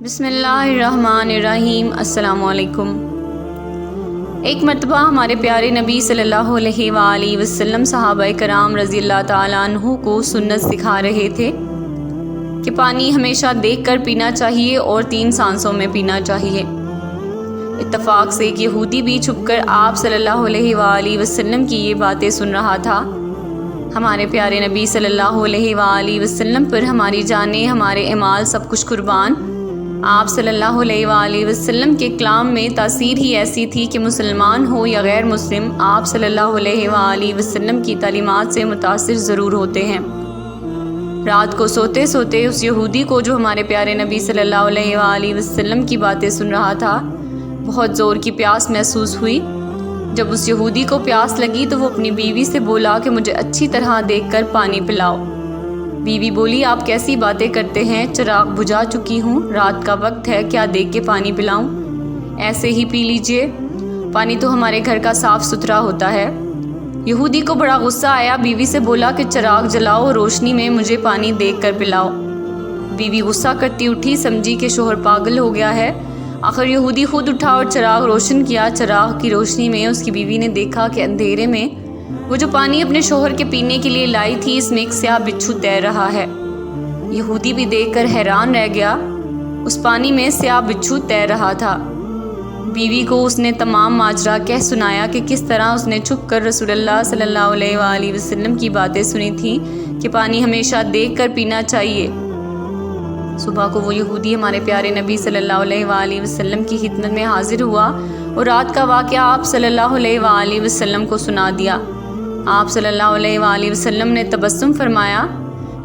بسم اللہ الرحمن الرحیم۔ السلام علیکم۔ ایک مرتبہ ہمارے پیارے نبی صلی اللہ علیہ وآلہ وسلم صحابہ کرام رضی اللہ تعالیٰ عنہ کو سنت سکھا رہے تھے کہ پانی ہمیشہ دیکھ کر پینا چاہیے اور 3 سانسوں میں پینا چاہیے۔ اتفاق سے ایک یہودی بھی چھپ کر آپ صلی اللہ علیہ وآلہ وسلم کی یہ باتیں سن رہا تھا۔ ہمارے پیارے نبی صلی اللہ علیہ وآلہ وسلم پر ہماری جانیں، ہمارے اعمال سب کچھ قربان۔ آپ صلی اللہ علیہ وآلہ وسلم کے کلام میں تاثیر ہی ایسی تھی کہ مسلمان ہو یا غیر مسلم، آپ صلی اللہ علیہ وآلہ وسلم کی تعلیمات سے متاثر ضرور ہوتے ہیں۔ رات کو سوتے سوتے اس یہودی کو جو ہمارے پیارے نبی صلی اللہ علیہ وآلہ وسلم کی باتیں سن رہا تھا، بہت زور کی پیاس محسوس ہوئی۔ جب اس یہودی کو پیاس لگی تو وہ اپنی بیوی سے بولا کہ مجھے اچھی طرح دیکھ کر پانی پلاؤ۔ بیوی بولی، آپ کیسی باتیں کرتے ہیں، چراغ بجھا چکی ہوں، رات کا وقت ہے، کیا دیکھ کے پانی پلاؤں؟ ایسے ہی پی لیجئے، پانی تو ہمارے گھر کا صاف ستھرا ہوتا ہے۔ یہودی کو بڑا غصہ آیا، بیوی سے بولا کہ چراغ جلاؤ، روشنی میں مجھے پانی دیکھ کر پلاؤ۔ بیوی غصہ کرتی اٹھی، سمجھی کہ شوہر پاگل ہو گیا ہے۔ آخر یہودی خود اٹھا اور چراغ روشن کیا۔ چراغ کی روشنی میں اس کی بیوی نے دیکھا کہ اندھیرے میں وہ جو پانی اپنے شوہر کے پینے کے لیے لائی تھی، اس میں ایک سیاہ بچھو تیر رہا ہے۔ یہودی بھی دیکھ کر حیران رہ گیا، اس پانی میں سیاہ بچھو تیر رہا تھا۔ بیوی کو اس نے تمام ماجرا کہہ سنایا کہ کس طرح اس نے چھپ کر رسول اللہ صلی اللہ علیہ وآلہ وسلم کی باتیں سنی تھیں کہ پانی ہمیشہ دیکھ کر پینا چاہیے۔ صبح کو وہ یہودی ہمارے پیارے نبی صلی اللہ علیہ وآلہ وسلم کی خدمت میں حاضر ہوا اور رات کا واقعہ آپ صلی اللہ علیہ وآلہ وسلم کو سنا دیا۔ آپ صلی اللہ علیہ وآلہ وسلم نے تبسم فرمایا۔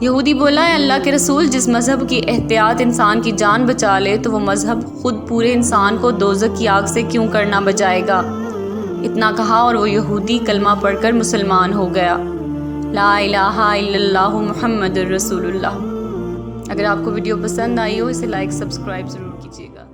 یہودی بولا، اے اللہ کے رسول، جس مذہب کی احتیاط انسان کی جان بچا لے تو وہ مذہب خود پورے انسان کو دوزخ کی آگ سے کیوں کرنا بچائے گا؟ اتنا کہا اور وہ یہودی کلمہ پڑھ کر مسلمان ہو گیا۔ لا الہ الا اللہ محمد الرسول اللہ۔ اگر آپ کو ویڈیو پسند آئی ہو، اسے لائک سبسکرائب ضرور کیجیے گا۔